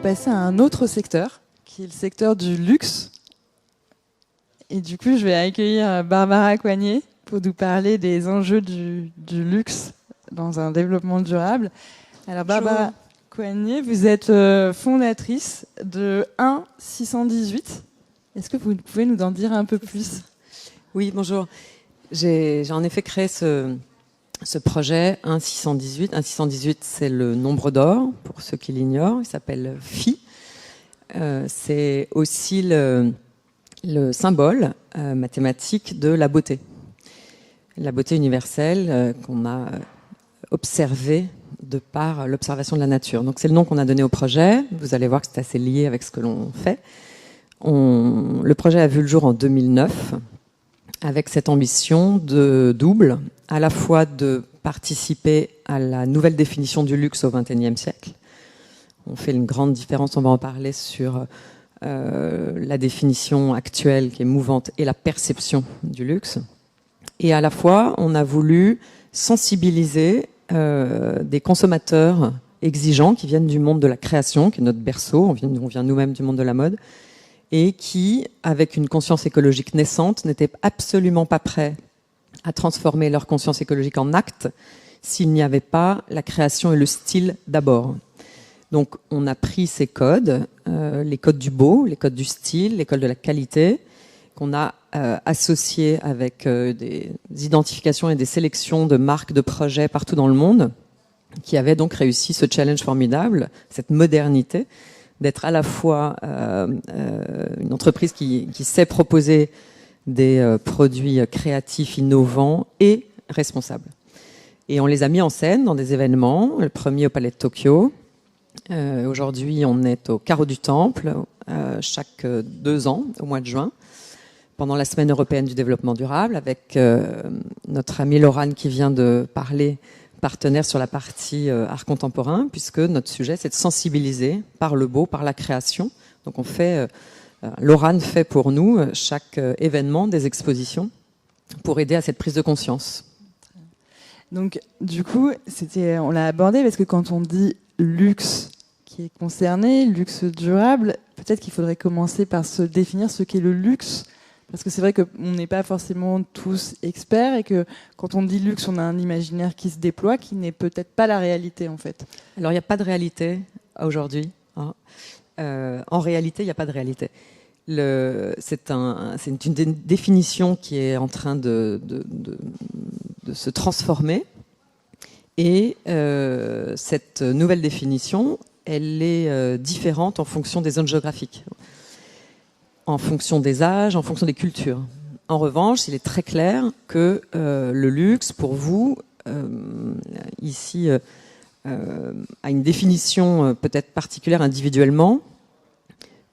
passer à un autre secteur, qui est le secteur du luxe. Et du coup, je vais accueillir Barbara Coignet pour nous parler des enjeux du luxe dans un développement durable. Alors, Barbara Coignet, vous êtes fondatrice de 1-618. Est-ce que vous pouvez nous en dire un peu plus ? Oui, bonjour. J'ai en effet créé ce projet 1-618. 1-618, c'est le nombre d'or, pour ceux qui l'ignorent. Il s'appelle Phi. C'est aussi le symbole mathématique de la beauté. La beauté universelle qu'on a observée de par l'observation de la nature. Donc c'est le nom qu'on a donné au projet. Vous allez voir que c'est assez lié avec ce que l'on fait. Le projet a vu le jour en 2009 avec cette ambition de double, à la fois de participer à la nouvelle définition du luxe au XXIe siècle. On fait une grande différence, on va en parler, sur la définition actuelle qui est mouvante et la perception du luxe. Et à la fois, on a voulu sensibiliser des consommateurs exigeants qui viennent du monde de la création, qui est notre berceau, on vient nous-mêmes du monde de la mode, et qui, avec une conscience écologique naissante, n'étaient absolument pas prêts à transformer leur conscience écologique en acte s'il n'y avait pas la création et le style d'abord. Donc on a pris ces codes, les codes du beau, les codes du style, les codes de la qualité, qu'on a associés avec des identifications et des sélections de marques, de projets partout dans le monde, qui avaient donc réussi ce challenge formidable, cette modernité, d'être à la fois une entreprise qui sait proposer des produits créatifs, innovants et responsables. Et on les a mis en scène dans des événements, le premier au Palais de Tokyo. Aujourd'hui, on est au Carreau du Temple, chaque 2 ans, au mois de juin, pendant la Semaine européenne du développement durable, avec notre amie Laurane qui vient de parler, partenaire sur la partie art contemporain, puisque notre sujet, c'est de sensibiliser par le beau, par la création. Donc on fait, Laurane fait pour nous, chaque événement, des expositions pour aider à cette prise de conscience. Donc, du coup, on l'a abordé parce que quand on dit luxe qui est concerné, luxe durable, peut-être qu'il faudrait commencer par se définir ce qu'est le luxe. Parce que c'est vrai qu'on n'est pas forcément tous experts et que quand on dit luxe, on a un imaginaire qui se déploie, qui n'est peut-être pas la réalité en fait. Alors il n'y a pas de réalité aujourd'hui. Hein. En réalité, il n'y a pas de réalité. C'est une définition qui est en train de se transformer. Et cette nouvelle définition, elle est différente en fonction des zones géographiques, en fonction des âges, en fonction des cultures. En revanche, il est très clair que le luxe, pour vous, ici, a une définition peut-être particulière individuellement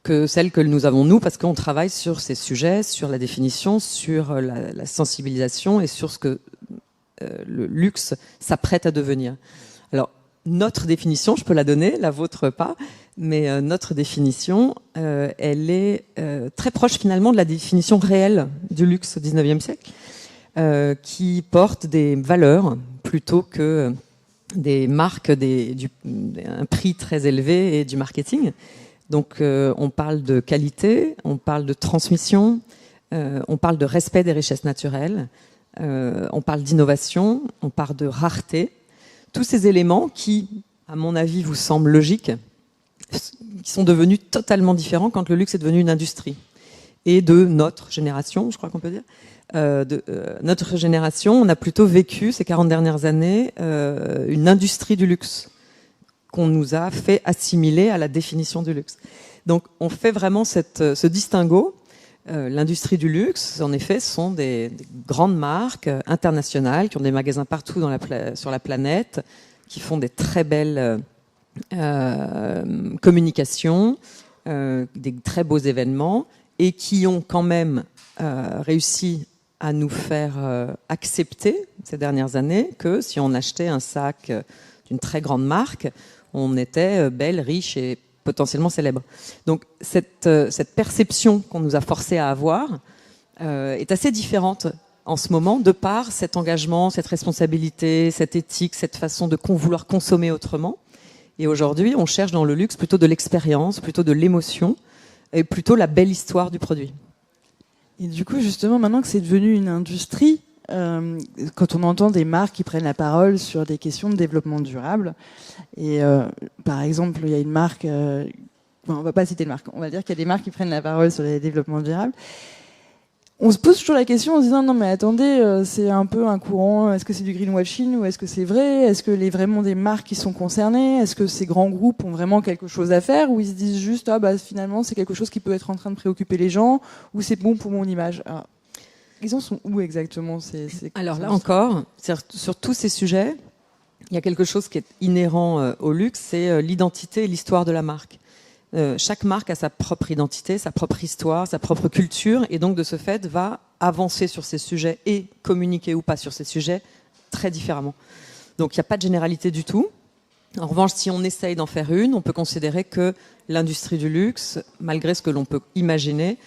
que celle que nous avons nous, parce qu'on travaille sur ces sujets, sur la définition, sur la sensibilisation et sur ce que le luxe s'apprête à devenir. Alors, notre définition, je peux la donner, la vôtre pas, mais notre définition, elle est très proche finalement de la définition réelle du luxe au XIXe siècle, qui porte des valeurs plutôt que des marques, un prix très élevé et du marketing. Donc on parle de qualité, on parle de transmission, on parle de respect des richesses naturelles, on parle d'innovation, on parle de rareté. Tous ces éléments qui, à mon avis, vous semblent logiques, qui sont devenus totalement différents quand le luxe est devenu une industrie. Et de notre génération, je crois qu'on peut dire, notre génération, on a plutôt vécu ces 40 dernières années une industrie du luxe qu'on nous a fait assimiler à la définition du luxe. Donc on fait vraiment ce distinguo. L'industrie du luxe, en effet, sont des grandes marques internationales qui ont des magasins partout sur la planète, qui font des très belles communications, des très beaux événements, et qui ont quand même réussi à nous faire accepter ces dernières années que si on achetait un sac d'une très grande marque, on était belle, riche et potentiellement célèbre. Donc cette perception qu'on nous a forcé à avoir est assez différente en ce moment, de par cet engagement, cette responsabilité, cette éthique, cette façon de vouloir consommer autrement. Et aujourd'hui, on cherche dans le luxe plutôt de l'expérience, plutôt de l'émotion, et plutôt la belle histoire du produit. Et du coup, justement, maintenant que c'est devenu une industrie, quand on entend des marques qui prennent la parole sur des questions de développement durable, et par exemple, il y a une marque, on va pas citer de marque, on va dire qu'il y a des marques qui prennent la parole sur les développements durables, on se pose toujours la question en se disant non mais attendez, c'est un peu un courant, est-ce que c'est du greenwashing ou est-ce que c'est vrai? Est-ce que les vraiment des marques qui sont concernées? Est-ce que ces grands groupes ont vraiment quelque chose à faire ou ils se disent juste ah bah finalement c'est quelque chose qui peut être en train de préoccuper les gens ou c'est bon pour mon image? Alors, ils en sont où exactement Alors là encore, sur tous ces sujets, il y a quelque chose qui est inhérent au luxe, c'est l'identité et l'histoire de la marque. Chaque marque a sa propre identité, sa propre histoire, sa propre culture, et donc de ce fait va avancer sur ces sujets et communiquer ou pas sur ces sujets très différemment. Donc il n'y a pas de généralité du tout. En revanche, si on essaye d'en faire une, on peut considérer que l'industrie du luxe, malgré ce que l'on peut imaginer,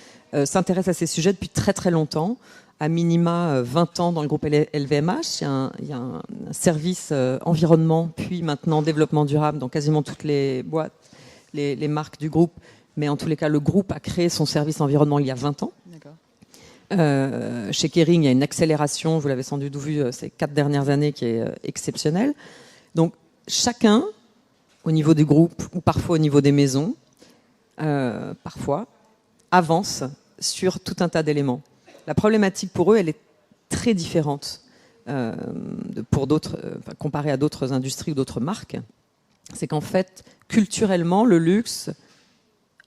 s'intéresse à ces sujets depuis très très longtemps, à minima 20 ans dans le groupe LVMH. Il y a un service environnement, puis maintenant développement durable dans quasiment toutes les boîtes, les marques du groupe, mais en tous les cas, le groupe a créé son service environnement il y a 20 ans. Chez Kering, il y a une accélération, vous l'avez sans doute vu ces 4 dernières années, qui est exceptionnelle. Donc, chacun, au niveau du groupe, ou parfois au niveau des maisons, parfois, avance sur tout un tas d'éléments. La problématique pour eux, elle est très différente comparée à d'autres industries ou d'autres marques. C'est qu'en fait, culturellement, le luxe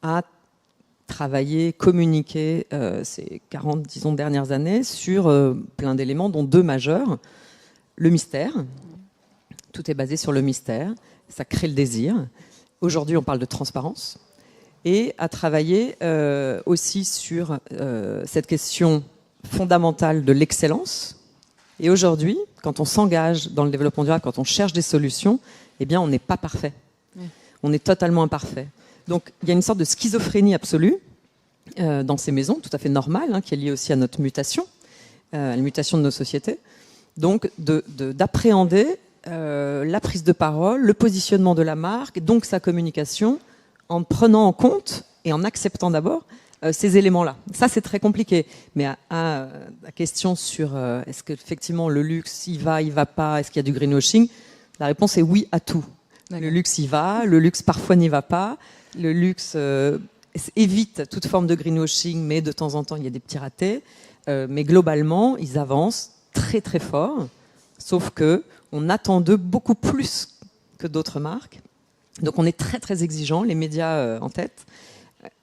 a travaillé, communiqué ces 40, disons, dernières années sur plein d'éléments, dont 2 majeurs. Le mystère. Tout est basé sur le mystère. Ça crée le désir. Aujourd'hui, on parle de transparence. Et a travaillé aussi sur cette question fondamentale de l'excellence. Et aujourd'hui, quand on s'engage dans le développement durable, quand on cherche des solutions, eh bien, on n'est pas parfait. On est totalement imparfait. Donc, il y a une sorte de schizophrénie absolue dans ces maisons, tout à fait normale, qui est liée aussi à notre mutation, à la mutation de nos sociétés. Donc, d'appréhender la prise de parole, le positionnement de la marque, donc sa communication, en prenant en compte et en acceptant d'abord ces éléments-là. Ça, c'est très compliqué. Mais à la question sur est-ce qu'effectivement le luxe, il va pas, est-ce qu'il y a du greenwashing, la réponse est oui à tout. Le luxe y va, le luxe parfois n'y va pas, le luxe évite toute forme de greenwashing, mais de temps en temps, il y a des petits ratés. Mais globalement, ils avancent très très fort, sauf que on attend d'eux beaucoup plus que d'autres marques. Donc on est très très exigeant, les médias en tête.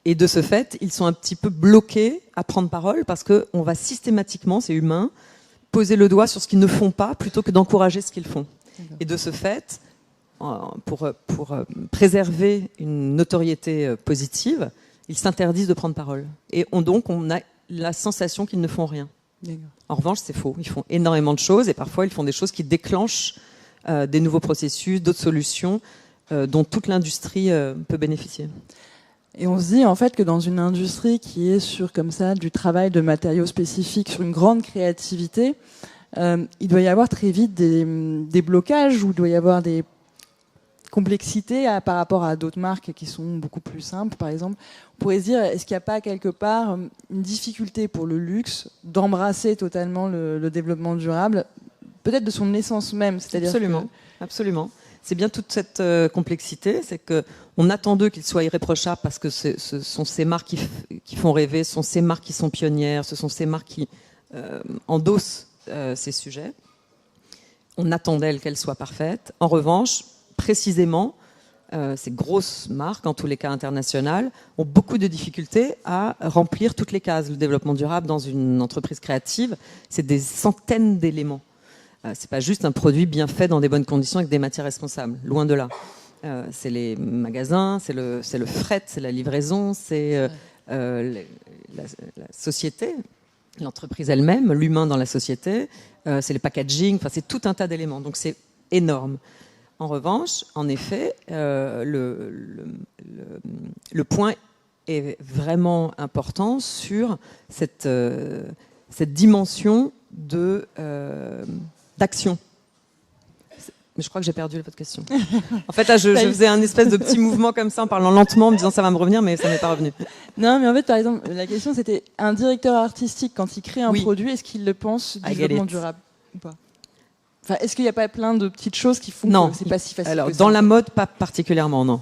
Et de ce fait, ils sont un petit peu bloqués à prendre parole parce qu'on va systématiquement, c'est humain, poser le doigt sur ce qu'ils ne font pas plutôt que d'encourager ce qu'ils font. Et de ce fait, pour préserver une notoriété positive, ils s'interdisent de prendre parole. Et donc on a la sensation qu'ils ne font rien. En revanche, c'est faux. Ils font énormément de choses et parfois ils font des choses qui déclenchent des nouveaux processus, d'autres solutions dont toute l'industrie peut bénéficier. Et on se dit en fait que dans une industrie qui est sur comme ça du travail de matériaux spécifiques, sur une grande créativité, il doit y avoir très vite des blocages ou il doit y avoir des complexités par rapport à d'autres marques qui sont beaucoup plus simples, par exemple. On pourrait se dire, est-ce qu'il n'y a pas quelque part une difficulté pour le luxe d'embrasser totalement le développement durable, peut-être de son essence même, c'est-à-dire Absolument, absolument. C'est bien toute cette complexité, c'est qu'on attend d'eux qu'ils soient irréprochables parce que ce sont ces marques qui font rêver, ce sont ces marques qui sont pionnières, ce sont ces marques qui endossent ces sujets. On attend d'elles qu'elles soient parfaites. En revanche, précisément, ces grosses marques, en tous les cas internationales, ont beaucoup de difficultés à remplir toutes les cases. Le développement durable dans une entreprise créative, c'est des centaines d'éléments. C'est pas juste un produit bien fait dans des bonnes conditions avec des matières responsables, loin de là. C'est les magasins, c'est le fret, c'est la livraison, c'est la société, l'entreprise elle-même, l'humain dans la société, c'est le packaging, enfin c'est tout un tas d'éléments. Donc c'est énorme. En revanche, en effet, le point est vraiment important sur cette dimension d'action. Mais je crois que j'ai perdu votre question. En fait, là, je faisais un espèce de petit mouvement comme ça en parlant lentement, en me disant ça va me revenir, mais ça m'est pas revenu. Non, mais en fait, par exemple, la question c'était un directeur artistique, quand il crée un produit, est-ce qu'il le pense développement durable ou pas? Enfin, est-ce qu'il n'y a pas plein de petites choses qui font que c'est pas si facile? Alors, dans la mode, pas particulièrement, non.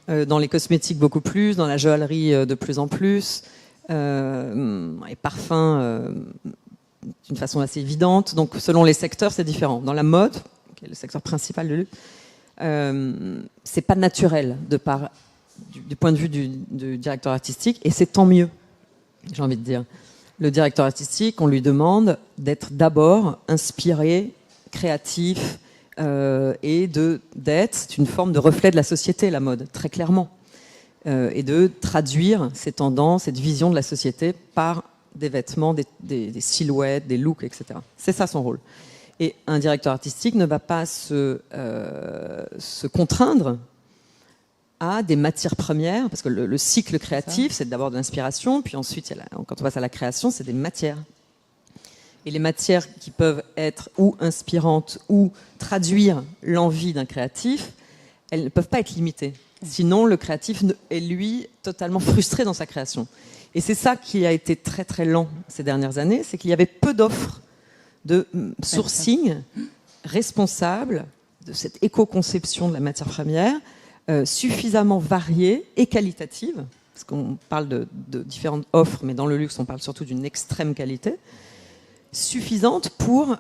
Dans les cosmétiques, beaucoup plus. Dans la joaillerie, de plus en plus. Les parfums, d'une façon assez évidente. Donc, selon les secteurs, c'est différent. Dans la mode, qui est le secteur principal de luxe, c'est pas naturel du point de vue du directeur artistique, et c'est tant mieux, j'ai envie de dire. Le directeur artistique, on lui demande d'être d'abord inspiré, créatif, et c'est une forme de reflet de la société, la mode, très clairement. Et de traduire ces tendances, cette vision de la société par des vêtements, des silhouettes, des looks, etc. C'est ça son rôle. Et un directeur artistique ne va pas se contraindre à des matières premières, parce que le cycle créatif, c'est d'abord de l'inspiration, puis ensuite, quand on passe à la création, c'est des matières. Et les matières qui peuvent être ou inspirantes ou traduire l'envie d'un créatif, elles ne peuvent pas être limitées. Sinon, le créatif est, lui, totalement frustré dans sa création. Et c'est ça qui a été très très lent ces dernières années, c'est qu'il y avait peu d'offres de sourcing responsable de cette éco-conception de la matière première, suffisamment variée et qualitative, parce qu'on parle de différentes offres, mais dans le luxe, on parle surtout d'une extrême qualité, suffisante pour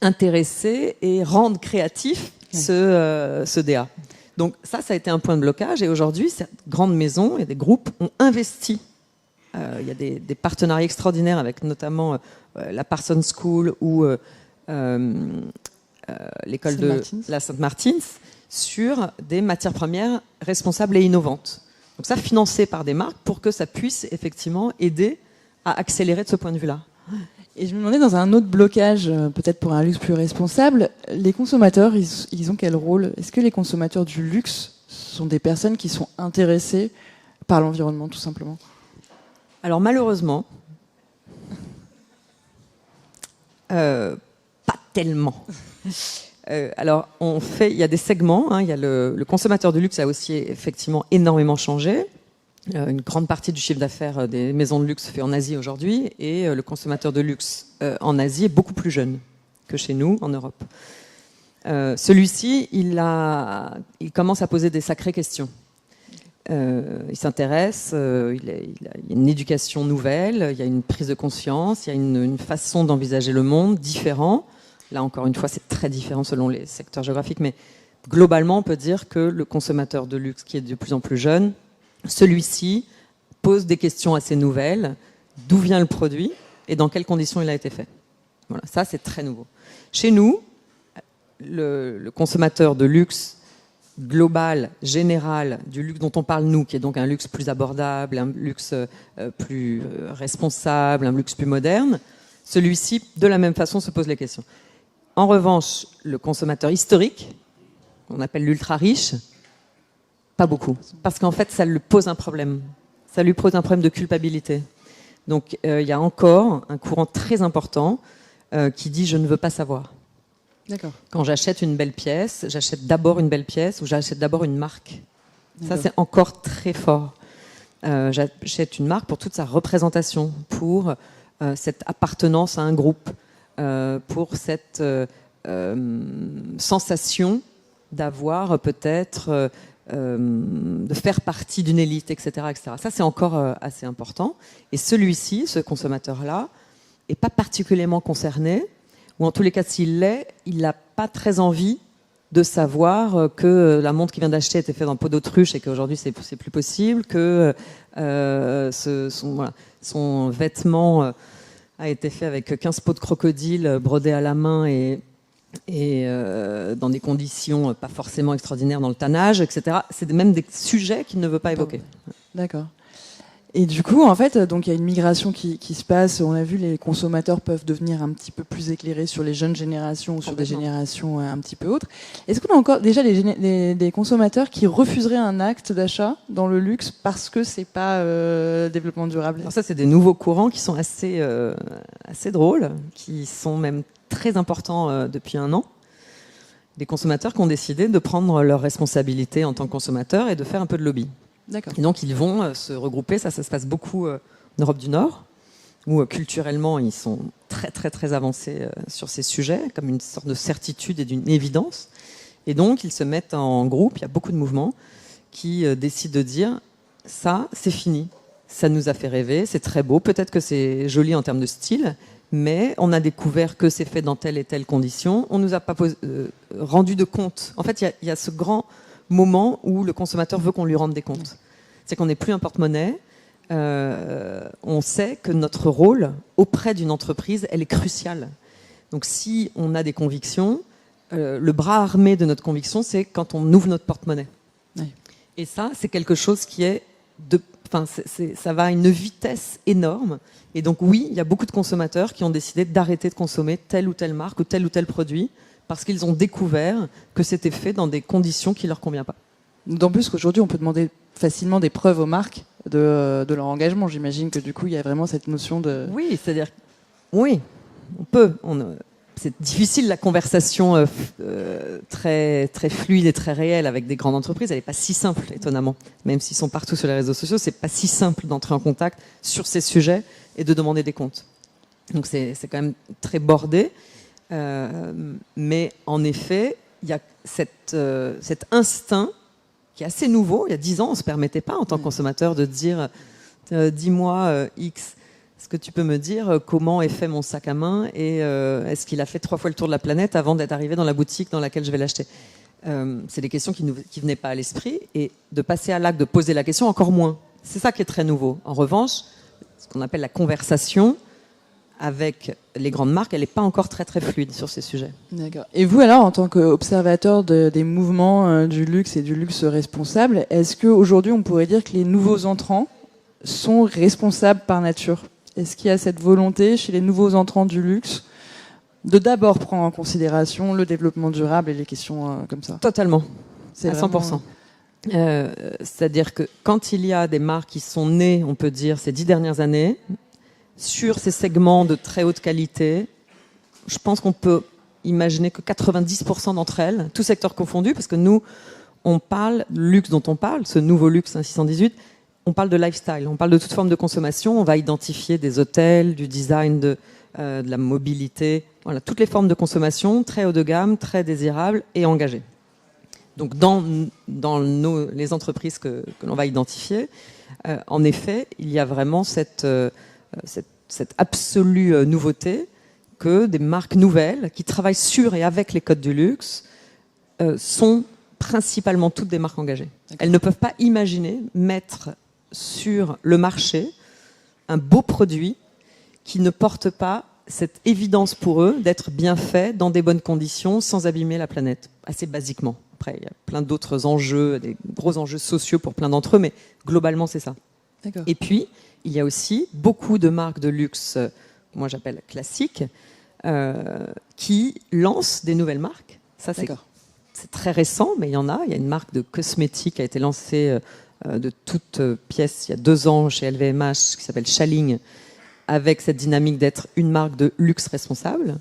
intéresser et rendre créatif ce DA. Donc ça a été un point de blocage, et aujourd'hui, cette grande maison et des groupes ont investi. Il y a des partenariats extraordinaires avec notamment la Parsons School ou l'école de la Saint-Martin's sur des matières premières responsables et innovantes. Donc ça, financé par des marques pour que ça puisse effectivement aider à accélérer de ce point de vue-là. Et je me demandais, dans un autre blocage, peut-être pour un luxe plus responsable, les consommateurs, ils ont quel rôle? Est-ce que les consommateurs du luxe sont des personnes qui sont intéressées par l'environnement, tout simplement? Alors malheureusement, pas tellement. Alors il y a des segments, il y a le consommateur du luxe a aussi effectivement énormément changé. Une grande partie du chiffre d'affaires des maisons de luxe se fait en Asie aujourd'hui, et le consommateur de luxe en Asie est beaucoup plus jeune que chez nous, en Europe. Celui-ci, il commence à poser des sacrées questions. Il s'intéresse, il y a une éducation nouvelle, il y a une prise de conscience, il y a une façon d'envisager le monde différent. Là, encore une fois, c'est très différent selon les secteurs géographiques, mais globalement, on peut dire que le consommateur de luxe, qui est de plus en plus jeune, celui-ci pose des questions assez nouvelles. D'où vient le produit et dans quelles conditions il a été fait? Voilà, ça c'est très nouveau. Chez nous, le consommateur de luxe global, général, du luxe dont on parle nous, qui est donc un luxe plus abordable, un luxe plus responsable, un luxe plus moderne, celui-ci, de la même façon, se pose les questions. En revanche, le consommateur historique, qu'on appelle l'ultra riche, pas beaucoup. Parce qu'en fait, ça lui pose un problème. Ça lui pose un problème de culpabilité. Donc, il y a encore un courant très important qui dit « je ne veux pas savoir ». D'accord. Quand j'achète une belle pièce, j'achète d'abord une belle pièce ou j'achète d'abord une marque. Ça, c'est encore très fort. J'achète une marque pour toute sa représentation, pour cette appartenance à un groupe, pour cette sensation d'avoir peut-être... de faire partie d'une élite, etc., etc. Ça, c'est encore assez important. Et celui-ci, ce consommateur-là, n'est pas particulièrement concerné, ou en tous les cas, s'il l'est, il n'a pas très envie de savoir que la montre qu'il vient d'acheter était faite en peau d'autruche et qu'aujourd'hui, c'est plus possible, que son vêtement a été fait avec 15 peaux de crocodile brodées à la main et dans des conditions pas forcément extraordinaires dans le tannage, etc. C'est même des sujets qu'il ne veut pas évoquer. D'accord. Et du coup, en fait, donc il y a une migration qui se passe. On a vu, les consommateurs peuvent devenir un petit peu plus éclairés sur les jeunes générations ou sur des générations un petit peu autres. Est-ce qu'on a encore déjà des consommateurs qui refuseraient un acte d'achat dans le luxe parce que c'est pas développement durable? Alors ça, c'est des nouveaux courants qui sont assez drôles, qui sont même très importants depuis un an. des consommateurs qui ont décidé de prendre leurs responsabilités en tant que consommateurs et de faire un peu de lobby. D'accord. Et donc, ils vont se regrouper. Ça se passe beaucoup en Europe du Nord, où culturellement, ils sont très, très, très avancés sur ces sujets, comme une sorte de certitude et d'une évidence. Et donc, ils se mettent en groupe. Il y a beaucoup de mouvements qui décident de dire « ça, c'est fini. Ça nous a fait rêver. C'est très beau. Peut-être que c'est joli en termes de style, mais on a découvert que c'est fait dans telle et telle condition. On nous a pas rendu de compte. » En fait, il y a ce grand moment où le consommateur veut qu'on lui rende des comptes. C'est qu'on n'est plus un porte-monnaie. On sait que notre rôle auprès d'une entreprise, elle est cruciale. Donc si on a des convictions, le bras armé de notre conviction, c'est quand on ouvre notre porte-monnaie. Oui. Et ça, c'est quelque chose qui est ça va à une vitesse énorme. Et donc oui, il y a beaucoup de consommateurs qui ont décidé d'arrêter de consommer telle ou telle marque ou tel produit parce qu'ils ont découvert que c'était fait dans des conditions qui leur conviennent pas. D'autant plus qu'aujourd'hui, on peut demander facilement des preuves aux marques de leur engagement. J'imagine que du coup, il y a vraiment cette notion de... Oui, c'est-à-dire, oui, on peut. C'est difficile la conversation très très fluide et très réelle avec des grandes entreprises. Elle n'est pas si simple, étonnamment. Même s'ils sont partout sur les réseaux sociaux, c'est pas si simple d'entrer en contact sur ces sujets et de demander des comptes. Donc c'est quand même très bordé. Mais en effet, il y a cet instinct qui est assez nouveau. Il y a 10 ans, on ne se permettait pas en tant que consommateur de dire dis-moi X, est-ce que tu peux me dire comment est fait mon sac à main et est-ce qu'il a fait 3 fois le tour de la planète avant d'être arrivé dans la boutique dans laquelle je vais l'acheter. C'est des questions qui venaient pas à l'esprit, et de passer à l'acte de poser la question, encore moins. C'est ça qui est très nouveau. En revanche, ce qu'on appelle la conversation avec les grandes marques, elle n'est pas encore très très fluide sur ces sujets. D'accord. Et vous alors, en tant qu'observateur des mouvements du luxe et du luxe responsable, est-ce qu'aujourd'hui on pourrait dire que les nouveaux entrants sont responsables par nature ? Est-ce qu'il y a cette volonté chez les nouveaux entrants du luxe de d'abord prendre en considération le développement durable et les questions comme ça ? Totalement, c'est à 100%. C'est-à-dire que quand il y a des marques qui sont nées, on peut dire, ces 10 dernières années, sur ces segments de très haute qualité, je pense qu'on peut imaginer que 90% d'entre elles, tout secteur confondu, parce que nous, on parle, le luxe dont on parle, ce nouveau luxe 618, on parle de lifestyle, on parle de toute forme de consommation, on va identifier des hôtels, du design, de la mobilité, voilà, toutes les formes de consommation, très haut de gamme, très désirables et engagées. Donc dans les entreprises que l'on va identifier, en effet, il y a vraiment cette absolue nouveauté que des marques nouvelles qui travaillent sur et avec les codes du luxe sont principalement toutes des marques engagées. Elles ne peuvent pas imaginer mettre sur le marché un beau produit qui ne porte pas cette évidence pour eux d'être bien fait, dans des bonnes conditions, sans abîmer la planète, assez basiquement. Après, il y a plein d'autres enjeux, des gros enjeux sociaux pour plein d'entre eux, mais globalement, c'est ça. D'accord. Et puis, il y a aussi beaucoup de marques de luxe, moi j'appelle classiques, qui lancent des nouvelles marques. Ça, c'est très récent, mais il y en a. Il y a une marque de cosmétiques qui a été lancée de toutes pièces il y a 2 ans chez LVMH, qui s'appelle Chaling, avec cette dynamique d'être une marque de luxe responsable.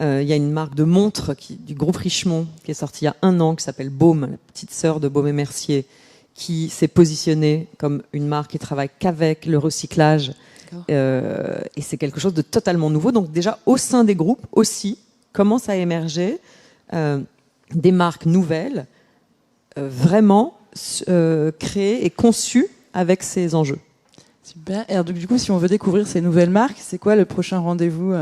Il y a une marque de montres du groupe Richemont qui est sortie il y a 1 an, qui s'appelle Baume, la petite sœur de Baume et Mercier, qui s'est positionnée comme une marque qui travaille qu'avec le recyclage. Et c'est quelque chose de totalement nouveau. Donc déjà, au sein des groupes aussi, commencent à émerger des marques nouvelles, vraiment créées et conçues avec ces enjeux. Super. Et alors, du coup, si on veut découvrir ces nouvelles marques, c'est quoi le prochain rendez-vous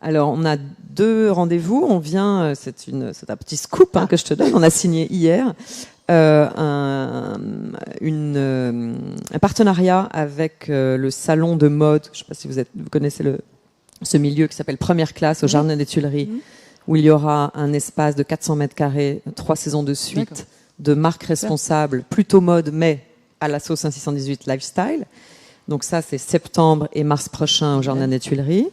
Alors, on a 2 rendez-vous. On vient, c'est un petit scoop que je te donne. On a signé hier un partenariat avec le salon de mode. Je ne sais pas si vous connaissez ce milieu qui s'appelle Première Classe au Jardin des Tuileries, où il y aura un espace de 400 mètres carrés, 3 saisons de suite, de marques responsables, plutôt mode, mais à la sauce 618 lifestyle. Donc ça, c'est septembre et mars prochain au Jardin des Tuileries.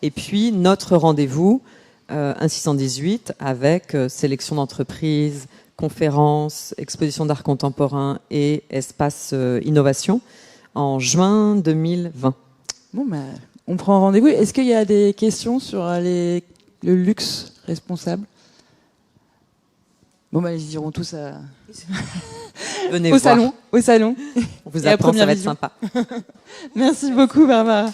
Et puis, notre rendez-vous, 618, avec sélection d'entreprises, conférences, exposition d'art contemporain et espace innovation, en juin 2020. Bon, on prend rendez-vous. Est-ce qu'il y a des questions sur le luxe responsable ? Bon, bah, ils iront tous Venez au voir. Au salon. On vous Et à attend, ça première va être vision. sympa. Merci beaucoup, Barbara.